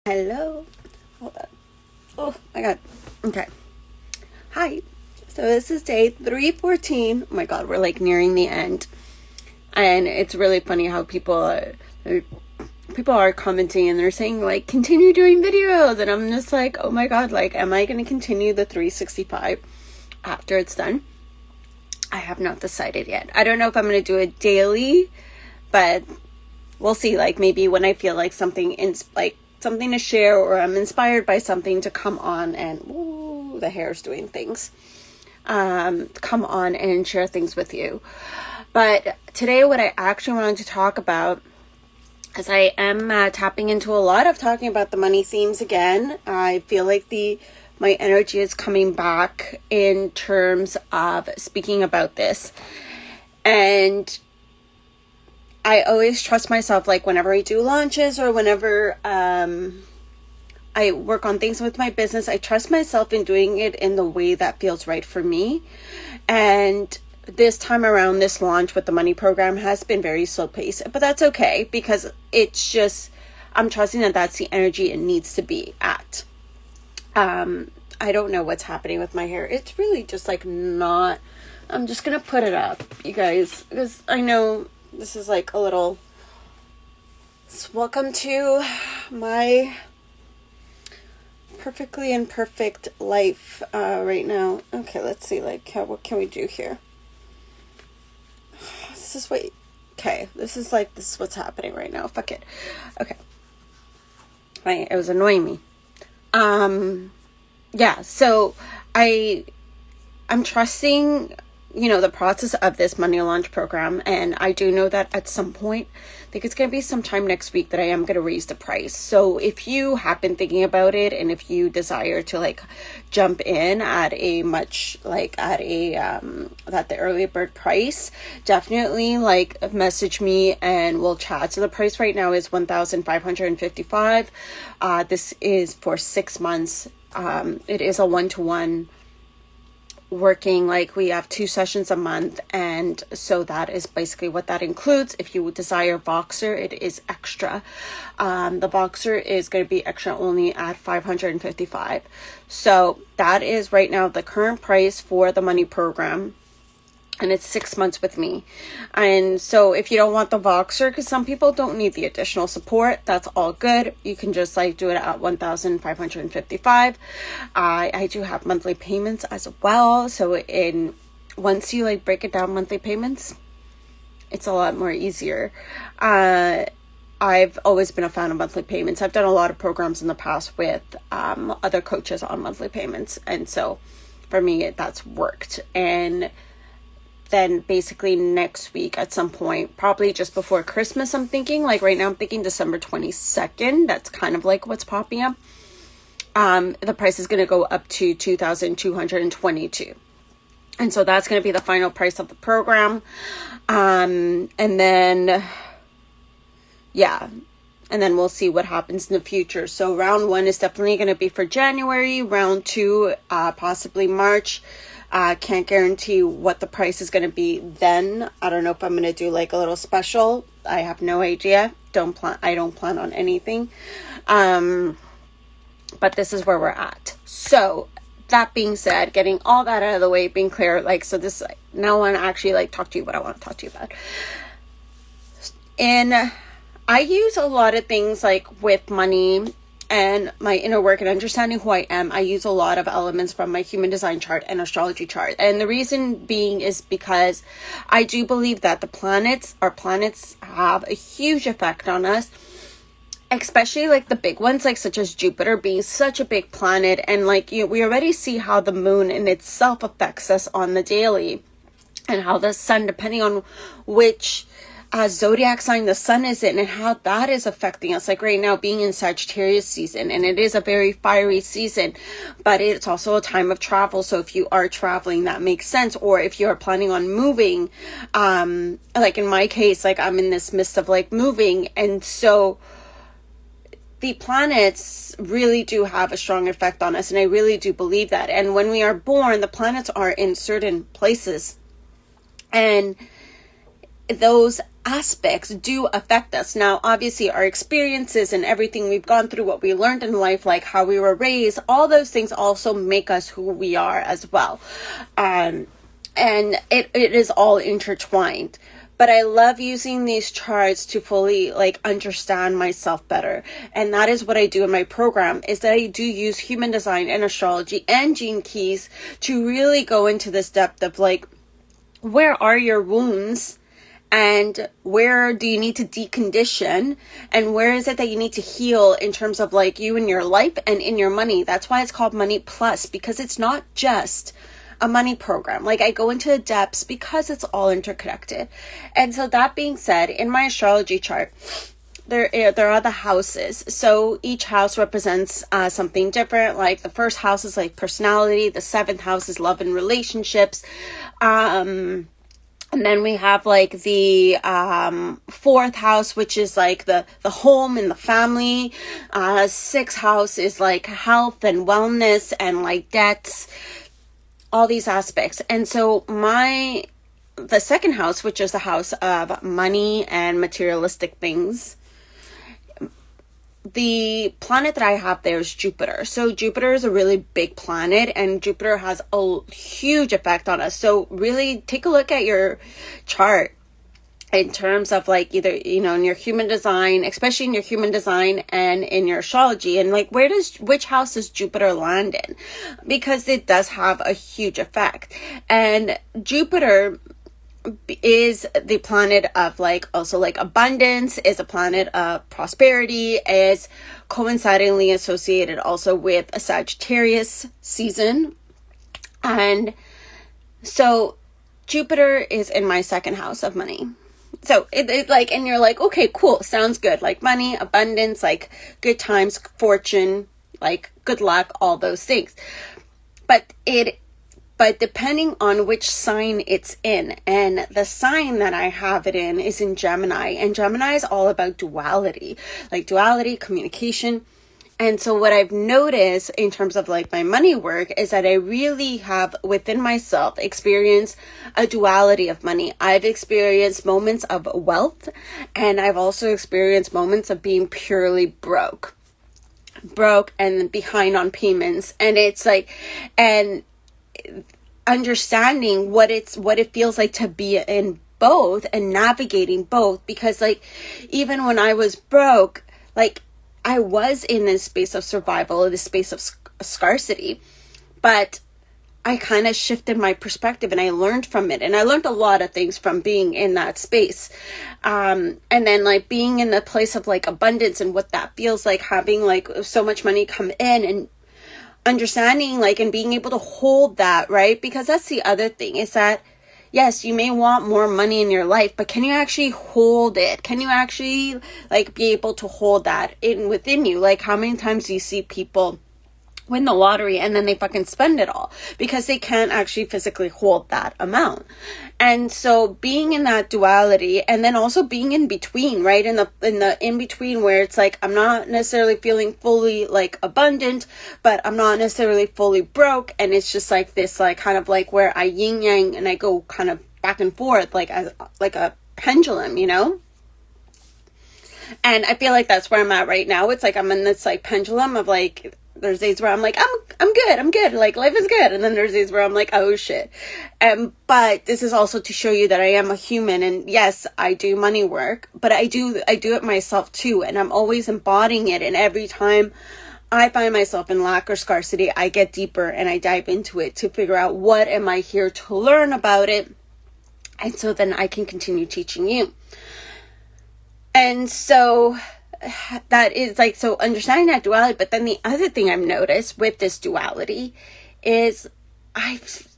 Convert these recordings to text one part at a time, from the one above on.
Hello. Hold on. Oh my god. Okay. Hi. So this is day 314. Oh my god, we're like nearing the end. And it's really funny how people are commenting and they're saying like continue doing videos, and I'm just like, "Oh my god, like am I going to continue the 365 after it's done?" I have not decided yet. I don't know if I'm going to do it daily, but we'll see. Like maybe when I feel like something to share, or I'm inspired by something to come on and the hair's doing things. Come on and share things with you. But today what I actually wanted to talk about is I am tapping into a lot of talking about the money themes again. I feel like my energy is coming back in terms of speaking about this. And I always trust myself, like whenever I do launches or whenever I work on things with my business, I trust myself in doing it in the way that feels right for me. And this time around, this launch with the money program has been very slow paced, but that's okay because it's just, I'm trusting that that's the energy it needs to be at. I don't know what's happening with my hair. It's really just like not, I'm just going to put it up, you guys, because I know this is like a little, welcome to my perfectly imperfect life right now. Okay, let's see, like, what can we do here? This is what's happening right now. Fuck it. Okay. Right, it was annoying me. Yeah, so I'm trusting, the process of this money launch program. And I do know that at some point, I think it's going to be sometime next week that I am going to raise the price. So if you have been thinking about it and if you desire to like jump in at the early bird price, definitely like message me and we'll chat. So the price right now is $1,555. This is for 6 months. It is a 1-to-1 working, like we have 2 sessions a month, and so that is basically what that includes. If you desire Voxer, it is extra. The Voxer is going to be extra only at $555. So that is right now the current price for the money program, and it's 6 months with me. And so if you don't want the Voxer, because some people don't need the additional support, that's all good. You can just like do it at $1,555. I do have monthly payments as well. So once you like break it down monthly payments, it's a lot more easier. I've always been a fan of monthly payments. I've done a lot of programs in the past with other coaches on monthly payments. And so for me, that's worked. And then basically next week at some point, probably just before Christmas, I'm thinking, like right now I'm thinking December 22nd. That's kind of like what's popping up. The price is going to go up to $2,222. And so that's going to be the final price of the program. And then we'll see what happens in the future. So round 1 is definitely going to be for January. Round 2, possibly March. Can't guarantee what the price is going to be then. I don't know if I'm going to do like a little special. I have no idea. I don't plan on anything. But this is where we're at. So that being said, getting all that out of the way, being clear, now I want to actually talk to you what I want to talk to you about. And I use a lot of things like with money and my inner work and understanding who I am. I use a lot of elements from my human design chart and astrology chart. And the reason being is because I do believe that our planets have a huge effect on us, especially like the big ones, like such as Jupiter being such a big planet. And we already see how the moon in itself affects us on the daily, and how the sun, depending on which zodiac sign the sun is in and how that is affecting us. Like right now being in Sagittarius season, and it is a very fiery season, but it's also a time of travel. So if you are traveling, that makes sense. Or if you are planning on moving, like in my case, like I'm in this midst of like moving. And so the planets really do have a strong effect on us. And I really do believe that. And when we are born, the planets are in certain places, and those aspects do affect us. Now, obviously, our experiences and everything we've gone through, what we learned in life, like how we were raised, all those things also make us who we are as well. And it is all intertwined. But I love using these charts to fully like understand myself better. And that is what I do in my program, is that I do use human design and astrology and gene keys to really go into this depth of like, where are your wounds? And where do you need to decondition? And where is it that you need to heal in terms of like you and your life and in your money? That's why it's called Money Plus, because it's not just a money program. Like I go into the depths because it's all interconnected. And so that being said, in my astrology chart, there are the houses. So each house represents something different. Like the first house is like personality. The seventh house is love and relationships. And then we have like the fourth house, which is like the home and the family. Sixth house is like health and wellness and like debts, all these aspects. And so the second house, which is the house of money and materialistic things, the planet that I have there is Jupiter. So Jupiter is a really big planet, and Jupiter has a huge effect on us. So really take a look at your chart in terms of like either, you know, in your human design, especially in your human design and in your astrology, and like which house does Jupiter land in? Because it does have a huge effect. And Jupiter is the planet of like also like abundance, is a planet of prosperity, is coincidingly associated also with a Sagittarius season. And so Jupiter is in my second house of money. So it like, and you're like, okay, cool, sounds good. Like money, abundance, like good times, fortune, like good luck, all those things. But depending on which sign it's in, and the sign that I have it in is in Gemini, and Gemini is all about duality, like duality, communication. And so what I've noticed in terms of like my money work is that I really have within myself experienced a duality of money. I've experienced moments of wealth, and I've also experienced moments of being purely broke and behind on payments. And it's like, and understanding what it feels like to be in both and navigating both, because like even when I was broke, like I was in this space of survival, this space of scarcity, but I kind of shifted my perspective and I learned from it. And I learned a lot of things from being in that space. And then like being in a place of like abundance and what that feels like, having like so much money come in and understanding like and being able to hold that, right? Because that's the other thing, is that yes, you may want more money in your life, but can you actually hold it? Can you actually like be able to hold that in within you? Like how many times do you see people win the lottery and then they fucking spend it all because they can't actually physically hold that amount? And so being in that duality, and then also being in between, right? In the in between, where it's like I'm not necessarily feeling fully like abundant, but I'm not necessarily fully broke, and it's just like this like kind of like where I yin yang and I go kind of back and forth like a pendulum, you know? And I feel like that's where I'm at right now. It's like I'm in this like pendulum of like, there's days where I'm like, I'm good, like life is good, and then there's days where I'm like, oh shit. But this is also to show you that I am a human, and yes, I do money work, but I do it myself too, and I'm always embodying it. And every time I find myself in lack or scarcity, I get deeper and I dive into it to figure out what am I here to learn about it, and so then I can continue teaching you. And so that is like, so understanding that duality. But then the other thing I've noticed with this duality is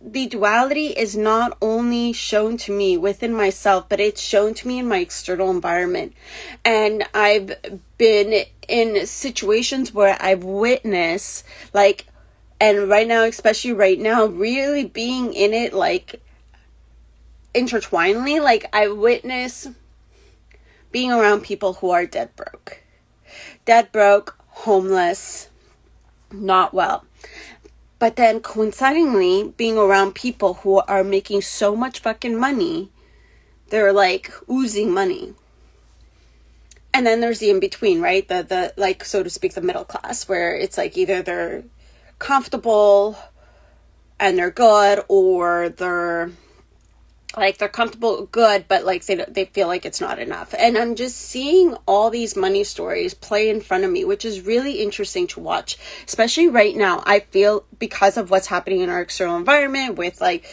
the duality is not only shown to me within myself, but it's shown to me in my external environment. And I've been in situations where I've witnessed like, and right now, especially right now, really being in it like intertwinedly, like I witness being around people who are dead broke, homeless, not well. But then coincidingly being around people who are making so much fucking money they're like oozing money. And then there's the in-between, right? The like, so to speak, the middle class, where it's like either they're comfortable and they're good, or they're comfortable, good, but like they feel like it's not enough. And I'm just seeing all these money stories play in front of me, which is really interesting to watch, especially right now. I feel because of what's happening in our external environment with like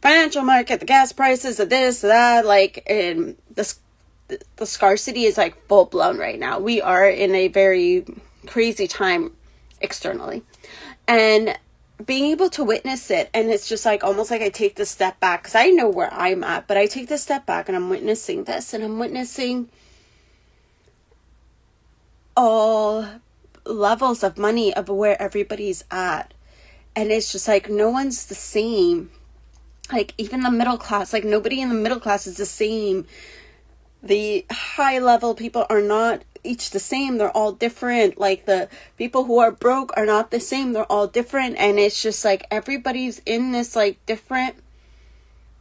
financial market, the gas prices, the this, that, like, and the scarcity is like full blown right now. We are in a very crazy time externally, and being able to witness it, and it's just like almost like I take the step back, because I know where I'm at, but I take the step back and I'm witnessing this, and I'm witnessing all levels of money of where everybody's at, and it's just like no one's the same. Like even the middle class, like nobody in the middle class is the same. The high level people are not each the same. They're all different. Like the people who are broke are not the same. They're all different. And it's just like everybody's in this like different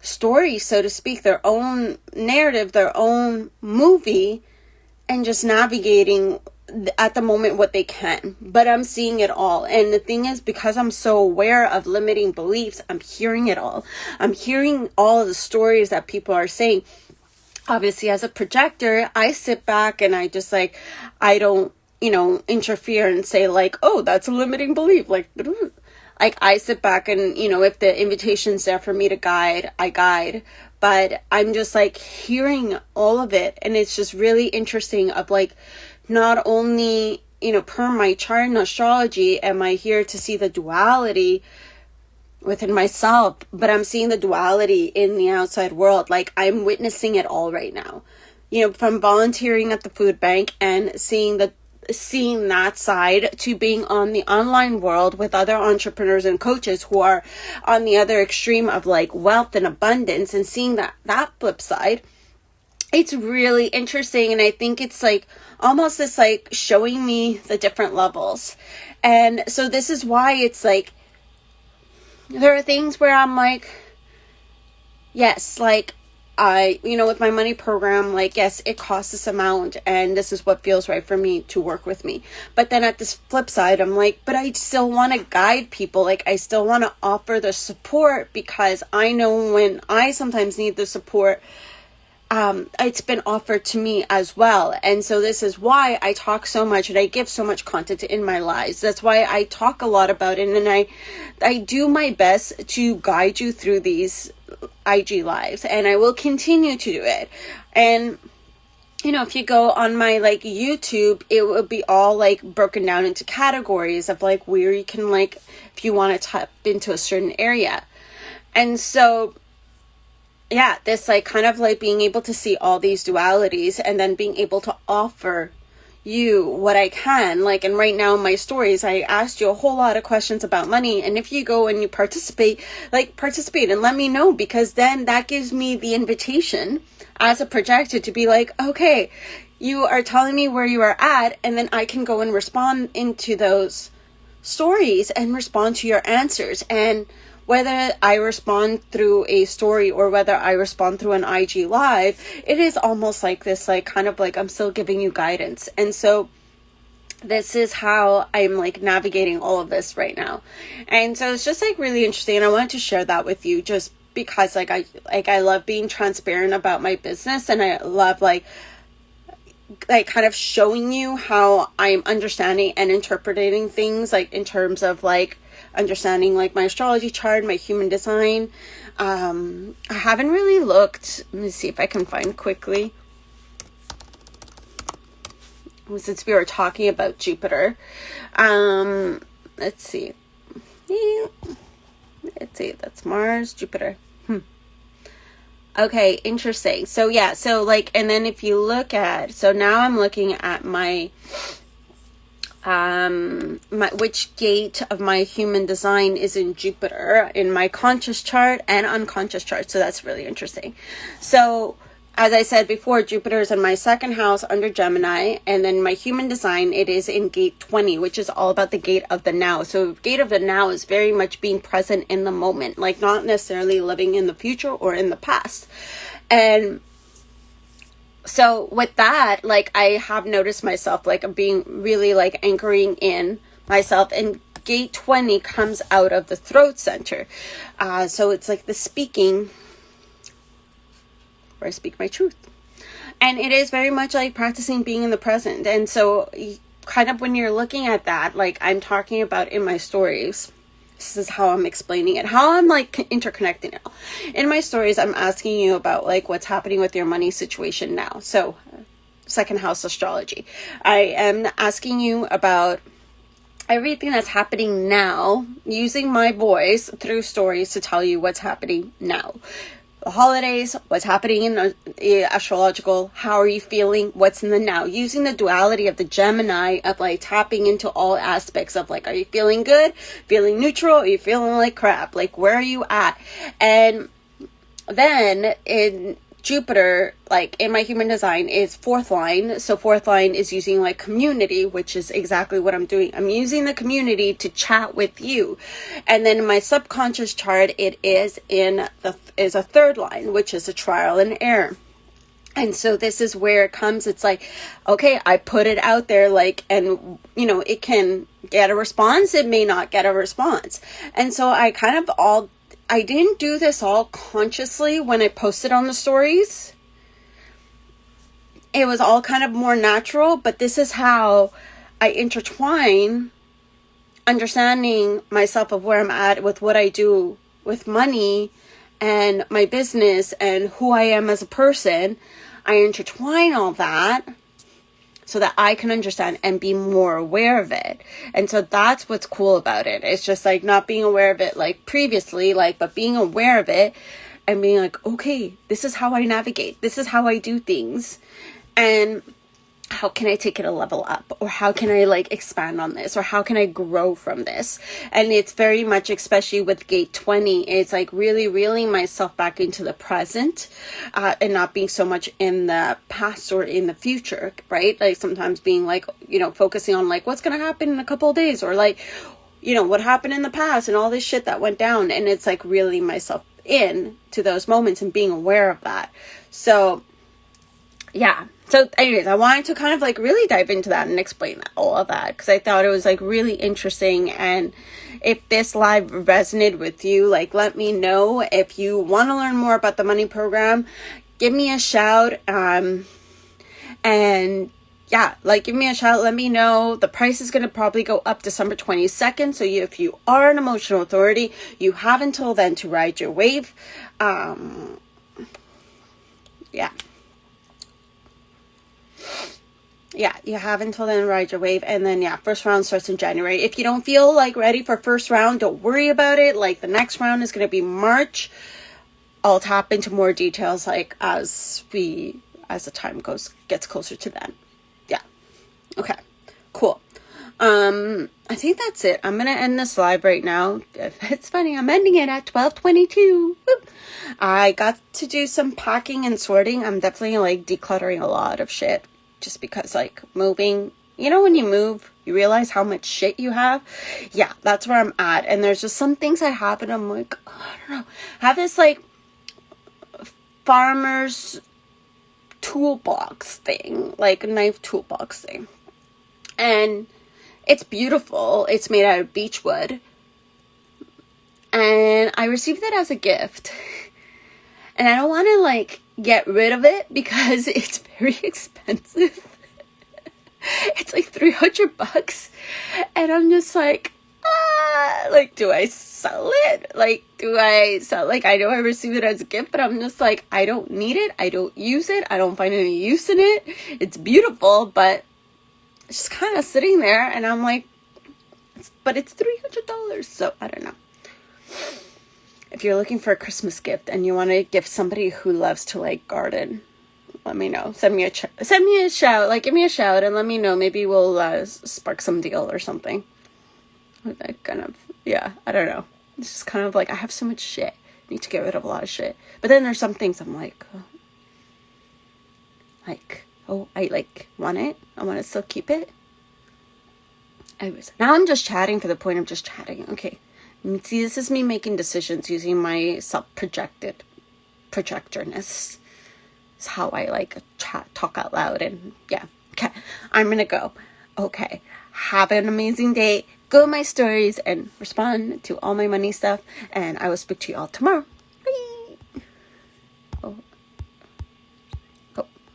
story, so to speak, their own narrative, their own movie, and just navigating at the moment what they can. But I'm seeing it all. And the thing is, because I'm so aware of limiting beliefs, I'm hearing it all. I'm hearing all of the stories that people are saying. Obviously, as a projector, I sit back and I just like, I don't, interfere and say like, oh, that's a limiting belief. Like I sit back and, if the invitation's there for me to guide, I guide. But I'm just like hearing all of it. And it's just really interesting of like, not only, per my chart and astrology, am I here to see the duality within myself, but I'm seeing the duality in the outside world. Like I'm witnessing it all right now, from volunteering at the food bank and seeing that side, to being on the online world with other entrepreneurs and coaches who are on the other extreme of like wealth and abundance, and seeing that flip side. It's really interesting. And I think it's like almost this like showing me the different levels. And so this is why it's like, there are things where I'm like, yes, like with my money program, like, yes, it costs this amount and this is what feels right for me to work with me. But then at this flip side, I'm like, but I still want to guide people. Like I still want to offer the support, because I know when I sometimes need the support, it's been offered to me as well. And so this is why I talk so much and I give so much content in my lives. That's why I talk a lot about it, and I do my best to guide you through these IG lives, and I will continue to do it. And if you go on my like YouTube, it will be all like broken down into categories of like where you can, like, if you want to tap into a certain area. And so yeah, this like kind of like being able to see all these dualities and then being able to offer you what I can. Like, and right now in my stories, I asked you a whole lot of questions about money. And if you go and you participate and let me know, because then that gives me the invitation as a projector to be like, okay, you are telling me where you are at, and then I can go and respond into those stories and respond to your answers. And whether I respond through a story or whether I respond through an IG live, it is almost like this, like kind of like I'm still giving you guidance. And so this is how I'm like navigating all of this right now. And so it's just like really interesting. And I wanted to share that with you just because I love being transparent about my business, and I love like kind of showing you how I'm understanding and interpreting things, like in terms of like understanding like my astrology chart, my human design. I haven't really looked. Let me see if I can find quickly. Since we were talking about Jupiter, let's see. That's Mars, Jupiter. Okay, interesting. So yeah, so like, and then if you look at, so now I'm looking at my which gate of my human design is in Jupiter in my conscious chart and unconscious chart. So that's really interesting. So as I said before, Jupiter is in my second house under Gemini, and then my human design, it is in gate 20, which is all about the gate of the now. So gate of the now is very much being present in the moment, like not necessarily living in the future or in the past. And so with that, like, I have noticed myself, like, being really, like, anchoring in myself, and gate 20 comes out of the throat center. So it's like the speaking, where I speak my truth. And it is very much like practicing being in the present. And so kind of when you're looking at that, like I'm talking about in my stories, this is how I'm explaining it, how I'm like interconnecting it. In my stories, I'm asking you about like what's happening with your money situation now. So second house astrology. I am asking you about everything that's happening now, using my voice through stories to tell you what's happening now. The holidays, what's happening in astrological, how are you feeling, what's in the now, using the duality of the Gemini of like tapping into all aspects of like, are you feeling good, feeling neutral, are you feeling like crap, like where are you at? And then in Jupiter, like in my human design, is fourth line. So fourth line is using like community, which is exactly what I'm doing. I'm using the community to chat with you. And then in my subconscious chart, it is is a third line, which is a trial and error. And so this is where it comes. It's like, okay, I put it out there, like, and you know, it can get a response. It may not get a response. And so I didn't do this all consciously when I posted on the stories. It was all kind of more natural, but this is how I intertwine understanding myself of where I'm at with what I do with money and my business and who I am as a person. I intertwine all that so that I can understand and be more aware of it. And so that's what's cool about it. It's just like not being aware of it like previously, like, but being aware of it and being like, okay, this is how I navigate. This is how I do things. And how can I take it a level up? Or how can I like expand on this? Or how can I grow from this? And it's very much, especially with gate 20, it's like really reeling myself back into the present and not being so much in the past or in the future, right? Like sometimes being like, you know, focusing on like what's going to happen in a couple of days, or like, you know, what happened in the past and all this shit that went down. And it's like reeling myself in to those moments and being aware of that. So yeah. So anyways, I wanted to kind of like really dive into that and explain that, all of that, because I thought it was like really interesting. And if this live resonated with you, like let me know. If you want to learn more about the money program, give me a shout. And yeah, like give me a shout. Let me know. The price is going to probably go up December 22nd. So if you are an emotional authority, you have until then to ride your wave. Yeah, you have until then to ride your wave. And then, yeah, first round starts in January. If you don't feel like ready for first round, don't worry about it. Like the next round is going to be March. I'll tap into more details like as the time gets closer to then. Yeah. Okay, cool. I think that's it. I'm going to end this live right now. It's funny. I'm ending it at 12:22. I got to do some packing and sorting. I'm definitely like decluttering a lot of shit. Just because like moving, you know, when you move, you realize how much shit you have. Yeah, that's where I'm at. And there's just some things I have and I'm like, oh, I don't know. I have this like farmer's toolbox thing, like a knife toolbox thing. And it's beautiful. It's made out of beech wood. And I received it as a gift. And I don't want to like get rid of it because it's very expensive. It's like $300. And I'm just like, like, do I sell it? Like, I know I received it as a gift, but I'm just like, I don't need it. I don't use it. I don't find any use in it. It's beautiful, but it's just kind of sitting there. And I'm like, but it's $300. So I don't know. If you're looking for a Christmas gift and you want to gift somebody who loves to like garden, let me know. Send me a shout. Like give me a shout and let me know. Maybe we'll spark some deal or something. Like kind of, yeah. I don't know. It's just kind of like I have so much shit. I need to get rid of a lot of shit. But then there's some things I'm like, I like want it. I want to still keep it. Anyways, now I'm just chatting for the point of just chatting. Okay. See, this is me making decisions using my self-projectorness. It's how I like talk out loud. And yeah. Okay. I'm going to go. Okay. Have an amazing day. Go to my stories and respond to all my money stuff. And I will speak to you all tomorrow. Bye. Oh.